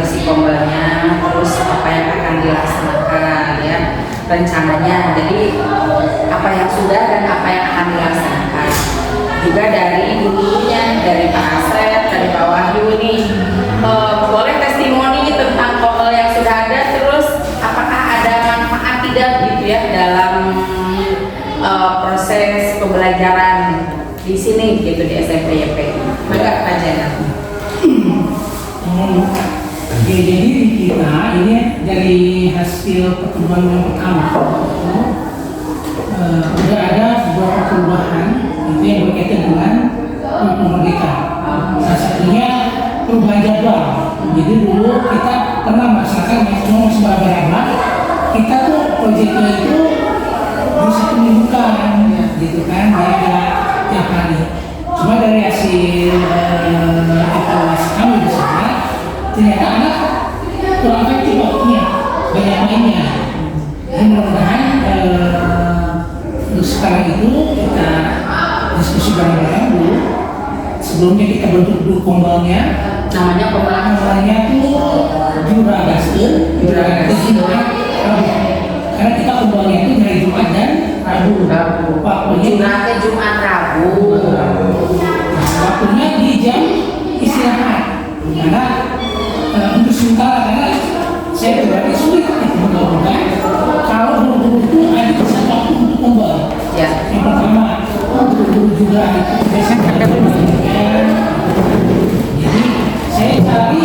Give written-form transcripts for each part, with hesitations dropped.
kondisi kombanya, terus apa yang akan dilaksanakan ya rencananya. Jadi apa yang sudah dan apa yang akan dilaksanakan. Juga dari dulunya, dari Pak Asep, dari Pak Wahyu nih, boleh testimoni tentang KOMEL yang sudah ada, terus apakah ada manfaat tidak gitu ya dalam proses pembelajaran di sini gitu di SMP YP. Maka Pak Jana. Oke, jadi kita ini dari hasil pertemuan yang pertama sudah ada beberapa perubahan itu yang berkaitan dengan Merdeka. Salah satunya perubahan jadwal. Jadi dulu kita pernah merasakan yang masih beraba-aba, kita tuh proyeknya itu bisa menimbulkan gitu kan, ya tiap hari. Cuma dari hasil evaluasi kami di sana, ternyata anak kurang efektif waktunya, banyak mainnya. Dan mudah-mudahan untuk sekarang itu kita diskusi bareng-bareng dulu. Sebelumnya kita bentuk dulu kombalnya. Namanya tuh Juragaskeun. Karena kita kombalnya itu dari Jumat dan Rabu. Waktunya Jumat Rabu. Waktunya di jam istirahat. Karena untuk sementara karena saya pribadi sulit mudah-mudahan kalau guru-guru itu ada satu waktu untuk kombal. Ya. Yang pertama guru juga itu biasanya jadi saya cari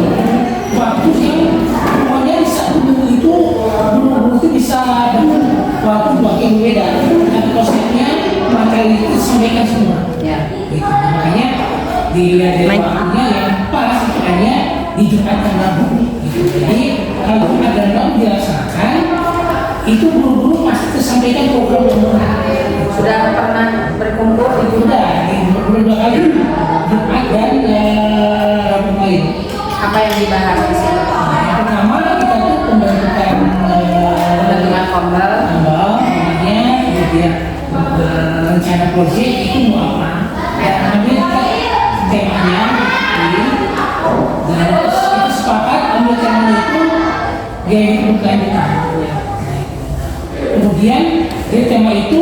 waktu yang pokoknya di satu minggu itu guru-guru itu bisa dapat waktu yang berbeda dan konsepnya materi itu disampaikan semua. Ya. Gitu. Makanya dilihat dari waktunya yang pas hanya di Jumat dan Rabu. Gitu. Jadi kalau Jumat dan Rabu dilaksanakan itu guru-guru pasti tersampaikan program yang benar. Sudah pernah berkumpul di Sudah dua kali Jumat dan Rabu kemarin. Apa yang dibahas di situ? Yang pertama kita tuh pembentukan kombal, namanya, kemudian rencana proyek itu mau apa? Ambil temanya, dan kita sepakat ambil temanya itu gaya hidup berkelanjutan. Kemudian dari tema itu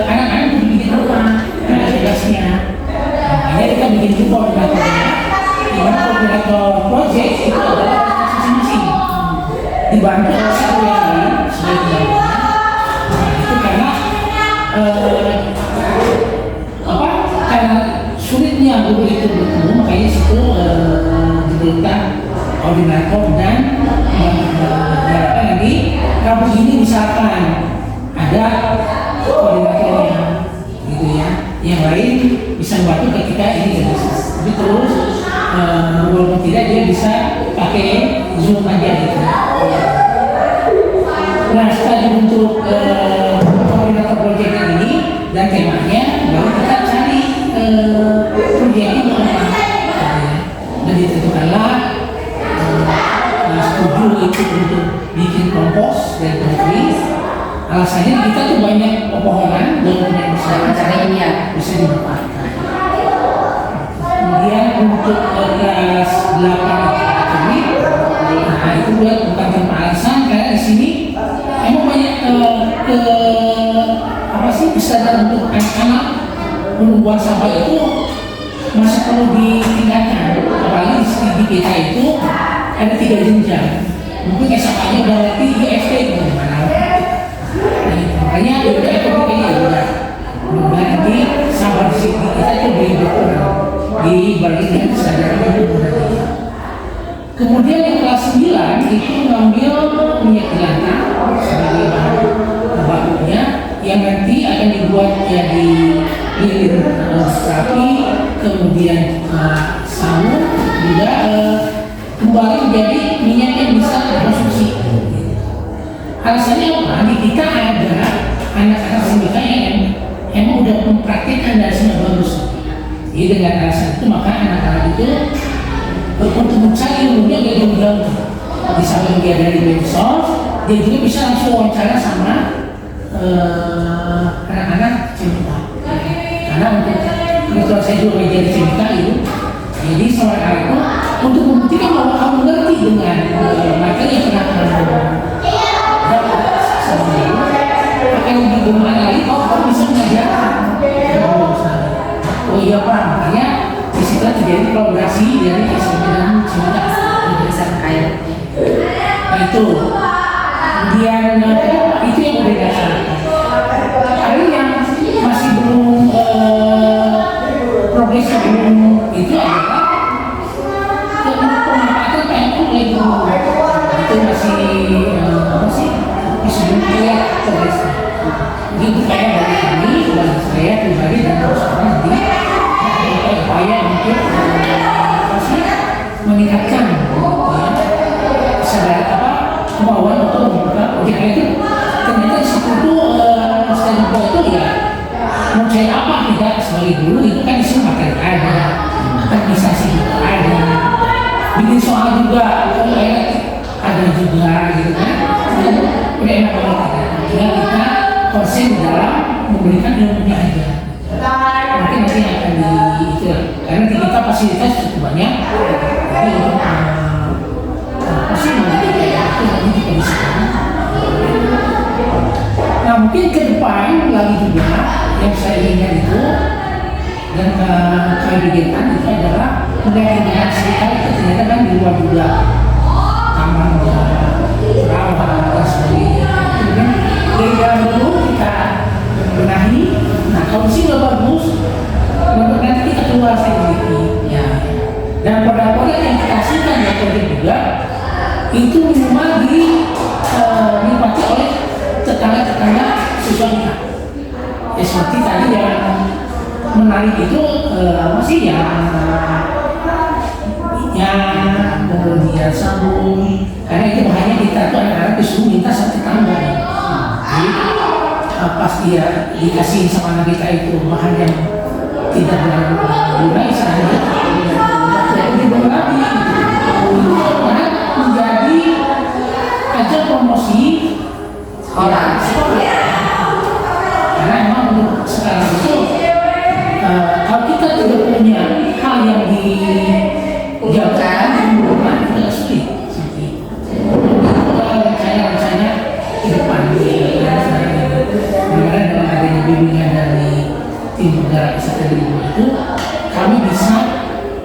anak-anak bikin rumah, tugasnya. Makanya kita bikin juga koordinatornya. Dimana koordinator proyek itu adalah masing-masing dibantu oleh satu yang lain sebagai itu karena karena sulitnya guru itu bertemu, makanya situ diperlukan koordinator dan diharapkan nanti Rabu ini misalkan ada koordinatornya gitu ya, yang lain bisa membantu ketika ini tapi terus walaupun tidak dia bisa pakai Zoom aja gitu. Nah setelah dibentuk koordinator proyek ini dan temanya, baru kita cari proyeknya mau apa dan ditentukanlah setuju itu untuk bikin kompos dan tertulis. Alasannya kita tuh banyak pepohonan dan yang bisa dimanfaatkan. Kemudian untuk kelas 8 ini, nah itu bukan tanpa alasan karena di sini emang banyak kesadaran untuk anak-anak membuang sampah itu masih perlu ditingkatkan. Apalagi di kita itu ada 3 jenjang. Mungkin SMK-nya berarti IFT gimana? Makanya udah ini udah nanti sampah di sini kita itu berkurang dibanding dengan kesadaran itu. Kemudian yang kelas 9 itu mengambil minyak jelantah sebagai bahan bakunya yang nanti akan dibuat jadi lilin sapi, kemudian samu juga kembali menjadi minyak yang bisa dikonsumsi. Alasannya apa? Di kita ada anak-anak SMK yang emang udah mempraktikkan dari sana bagus. Jadi dengan alasan itu maka anak-anak itu untuk mencari ilmunya dia jauh-jauh. Di samping dia dari medsos, dia juga bisa langsung wawancara sama anak-anak SMK. Karena untuk kebetulan saya juga media di SMK itu, jadi seorang anak itu untuk membuktikan bahwa kamu mengerti dengan jadi kolaborasi dari SMP dan Cimadak bisa kayak nah itu kemudian itu yang membedakan. Ada yang masih belum progres belum itu adalah pemanfaatan PMU itu masih masih belum terlihat progresnya. Jadi upaya dari kami, dari saya pribadi dan bersama nanti upaya untuk meningkatkan kesadaran kemauan untuk membuka proyek itu. Ternyata di situ tuh itu ya mau cari apa tidak sebagai dulu itu kan isu materi ada, organisasi juga ada, bikin soal juga ada juga gitu kan. Udah enak banget tinggal kita konsen dalam memberikan ilmunya aja. Mungkin nanti akan di itu lah. Karena kita fasilitas cukup banyak. Jadi untuk pasti nanti itu nanti kita bisa. Nah mungkin ke depan lagi juga yang saya inginkan itu dan kami pikirkan itu adalah melihat sekitar itu ternyata kan di luar juga taman rawa dan sebagainya. Kemudian dari dalam dulu kita benahi. Nah kalau sih nggak bagus, nanti kita keluar sedikit. Ya. Dan produk-produk yang kita hasilkan ya proyek juga itu minimal dinikmati oleh tetangga-tetangga siswa kita. Ya seperti tadi yang menarik itu apa sih ya kemudian sabun karena itu bahannya kita tuh anak-anak disuruh minta satu tambah. Jadi pas dia dikasih sama anak kita itu bahan yang tidak berguna istilahnya jadi dibawa lagi karena menjadi ajang promosi sekolah. Karena memang untuk sekarang itu kalau kita tidak punya hal yang dijaga kita sulit seperti rencana ke depan mudah-mudahan dengan adanya bimbingan dari tim penggerak wisata di rumah itu kami bisa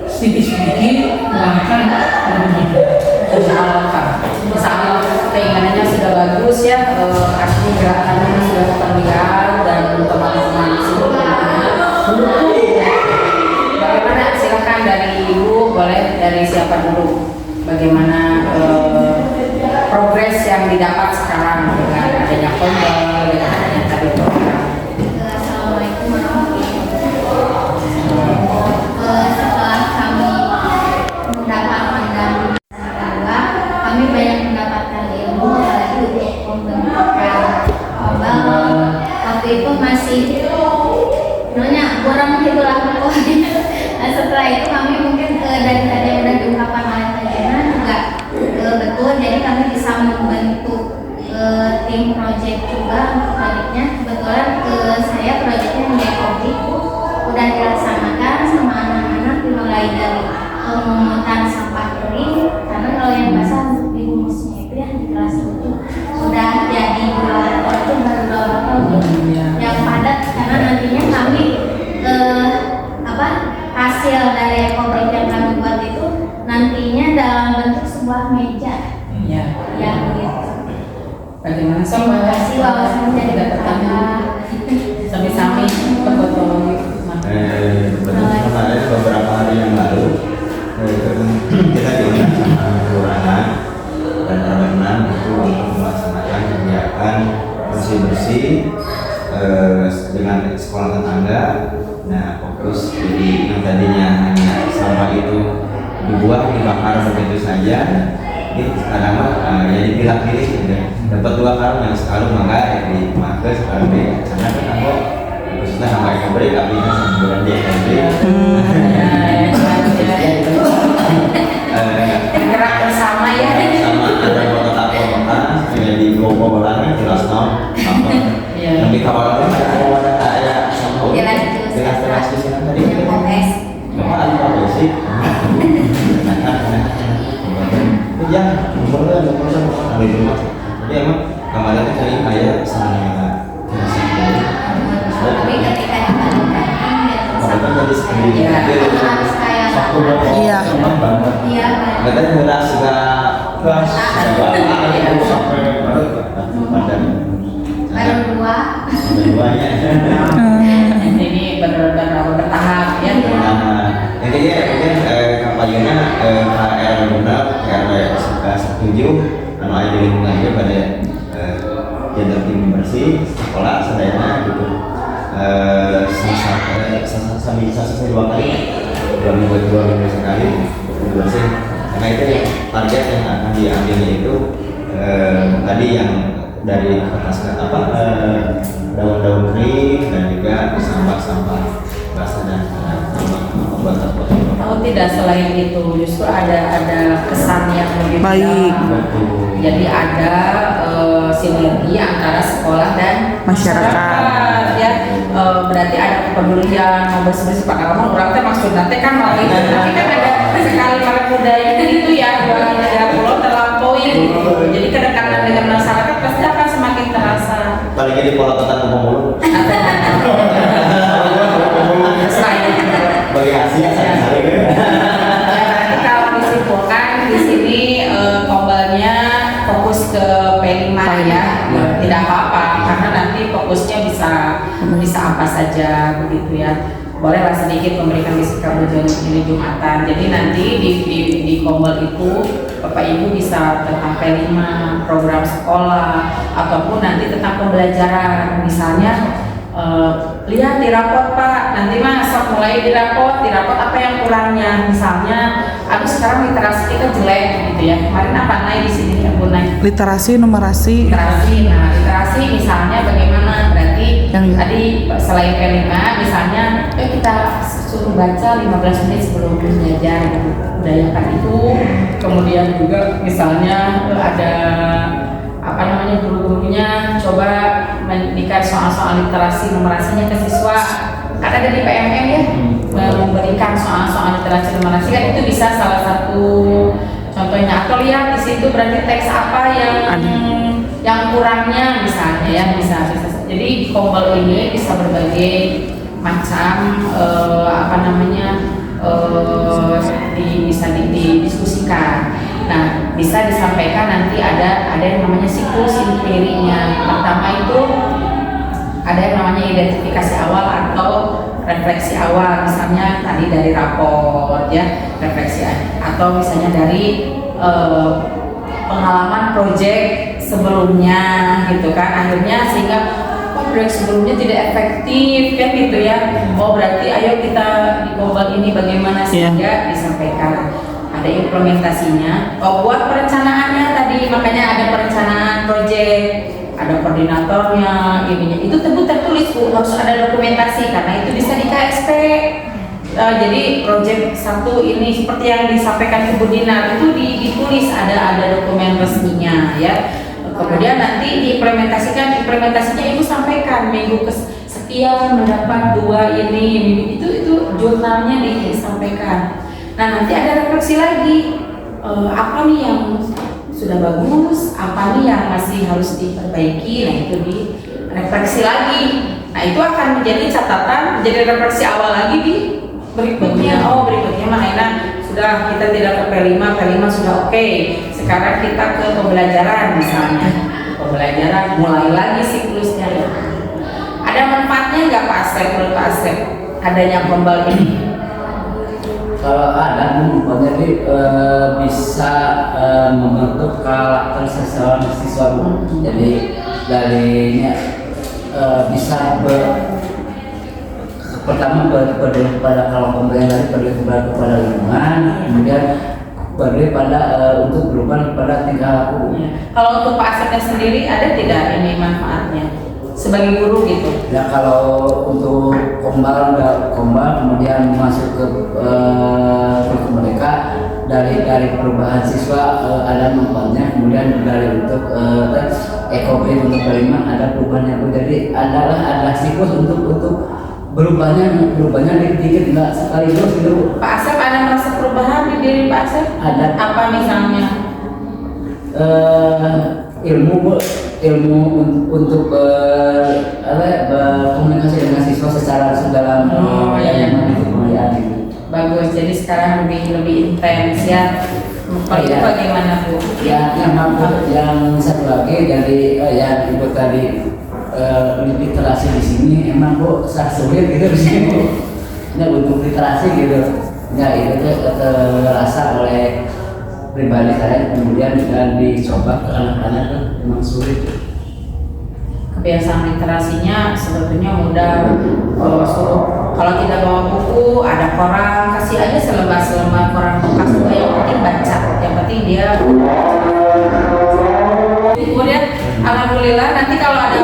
sedikit-sedikit melangkah lebih maju. Insya Allah keinginannya sudah bagus ya, artinya gerakannya sudah terlihat dan teman-teman sudah mendukung. Bagaimana silakan dari ibu, boleh dari siapa dulu? Bagaimana progres yang didapat sekarang dengan adanya kondol, dengan adanya tadi program? Assalamualaikum warahmatullahi wabarakatuh. Setelah kami mendapatkan dan kami banyak mendapatkan ilmu dari untuk pembentukan kondol. Waktu itu masih kurang gitulah pokoknya. Nah, setelah itu kami mungkin dari tadi yang udah diungkapkan oleh Tajana juga betul, jadi kami bisa membentuk tim project juga untuk proyeknya. Kebetulan saya proyeknya yang ekobrik udah dilaksanakan sama anak-anak dimulai dari pemungutan sampah kering karena kalau yang basah untuk dihumusnya itu ya di kelas 7 sudah jadi 2 botol itu baru 2 botol yang padat karena nantinya kami hasil dari ekobrik yang kami buat itu nantinya dalam bentuk sebuah meja yang begitu. Bagaimana sih? Terima kasih wawasan jadi bertambah. Sami-sami bergotong. Kemarin beberapa hari yang lalu kita diundang sama kelurahan dan RW6 itu untuk melaksanakan kegiatan bersih-bersih dengan sekolah tetangga. Nah fokus jadi yang tadinya hanya sampah itu dibuang dibakar begitu saja, ini sekarang ya dipilah-pilih dapat 2 karung yang sekarang mangga dipakai sekarang deh karena kan aku khususnya sama ekobrik apinya semburan di ekobrik gerak bersama ya sama ada kota-kota di Gopo Bolangan jelas nom yang di kawalan ada kayak sama jelas di sini tadi apa sih ya nomor sama di rumah jadi emang kamarnya cari kayak sama Tapi ketika dibandingkan jadi sendiri harus kayak Iya. Iya kan. Kita gerak sudah kelas itu sampai badan Baru dua. duanya. Ini bertahap ya. Nah, intinya mungkin kampanyenya KR benar, KR suka setuju, anu aja di lingkungan aja pada gender tim bersih sekolah sadayana gitu. Selesai 2 kali, 2 minggu sekali bersih. Karena itu ya, target yang akan diambilnya itu tadi yang dari kertas daun-daun kering dan juga sampah-sampah basah dan obat-obatan. Oh tidak, selain itu justru ada kesan yang lebih Baik. besar. Jadi ada sinergi antara sekolah dan Masyarakat. ya. Berarti ada kepedulian mau bersih-bersih Pak Kamu orang teh maksudnya teh kan malah itu tapi kan ada sekali para budaya itu ya dua negara pulau terlampaui gitu. Jadi kedekatan dengan masyarakat pasti akan semakin terasa. Paling di pola kota Ngomong Selain bagi Asia saya Berarti kalau disimpulkan di sini kombalnya fokus ke P5 ya, tidak apa-apa karena nanti fokusnya bisa apa saja begitu ya. Bolehlah sedikit memberikan bisikan ini Jumatan. Jadi nanti di kombal itu Bapak Ibu bisa tentang P5, program sekolah ataupun nanti tentang pembelajaran. Misalnya lihat di rapot Pak, nanti masuk mulai di rapot apa yang kurangnya. Misalnya, aku sekarang literasi kita jelek gitu ya. Kemarin apa naik di sini ya Bu naik? Literasi, numerasi. Literasi misalnya bagaimana? Berarti Yang- tadi selain P5 misalnya, kita suruh baca 15 menit sebelum belajar, budayakan itu. Kemudian juga misalnya ada guru-gurunya coba memberikan soal-soal literasi numerasinya ke siswa. Kan ada di PMM ya, memberikan soal-soal literasi numerasi kan itu bisa salah satu contohnya. Atau lihat di situ berarti teks apa yang kurangnya misalnya ya bisa. Jadi di kombal ini bisa berbagai macam bisa didiskusikan. Nah, bisa disampaikan nanti ada yang namanya siklus inquiry-nya. Pertama itu ada yang namanya identifikasi awal atau refleksi awal, misalnya tadi dari raport ya, refleksi atau misalnya dari pengalaman proyek sebelumnya gitu kan. Akhirnya sehingga proyek sebelumnya tidak efektif kan gitu ya. Oh, berarti ayo kita di kombal ini bagaimana sehingga disampaikan. Ada implementasinya, buat perencanaannya tadi makanya ada perencanaan proyek, ada koordinatornya, ininya itu tentu tertulis Bu, harus ada dokumentasi karena itu bisa di KSP. Jadi proyek satu ini seperti yang disampaikan Ibu Dinar itu ditulis ada dokumen resminya ya. Kemudian nanti diimplementasikan, implementasinya Ibu sampaikan minggu sekian mendapat 2 ini, itu jurnalnya disampaikan. Nah nanti ada refleksi lagi, apa nih yang sudah bagus, apa nih yang masih harus diperbaiki. Nah itu direfleksi lagi. Nah itu akan menjadi catatan, jadi refleksi awal lagi di berikutnya. Oh berikutnya makanya sudah kita tidak ke P5 sudah oke. Sekarang kita ke pembelajaran misalnya, pembelajaran mulai lagi siklusnya. Ada manfaatnya nggak Pak Asep, menurut Pak Asep adanya kombal ini? Kalau ada jadi bisa membentuk karakter seseorang siswa. Jadi darinya bisa pertama peduli pada kalau pembelajaran dari peduli kepada lingkungan, kemudian peduli pada untuk berubah pada tingkah laku. Kalau untuk Pak Asepnya sendiri ada tidak ini manfaatnya sebagai guru gitu? Ya kalau untuk kombal kemudian masuk ke mereka dari perubahan siswa ada manfaatnya, kemudian dari untuk ekonomi untuk kelima ada perubahannya. Jadi adalah siklus untuk berubahnya dikit nggak sekaligus gitu. Pak Asep ada merasa perubahan di diri Pak Asep? Ada. Apa misalnya? Ilmu untuk berkomunikasi dengan siswa secara dalam iya. pengayaan itu. bagus. Jadi sekarang lebih intens ya. Kalau itu Iya. bagaimana Bu? Yang mampu, yang satu lagi dari yang ibu tadi literasi di sini emang Bu sulit gitu di sini Bu. Nah untuk literasi gitu, nah itu tuh terasa oleh pribadi saya kemudian dan dicoba ke anak-anak tuh memang sulit. Kebiasaan literasinya sebetulnya mudah. Kalau tidak bawa buku, ada koran, kasih aja selembar koran bekas juga, yang penting baca, yang penting dia. Kemudian alhamdulillah nanti kalau ada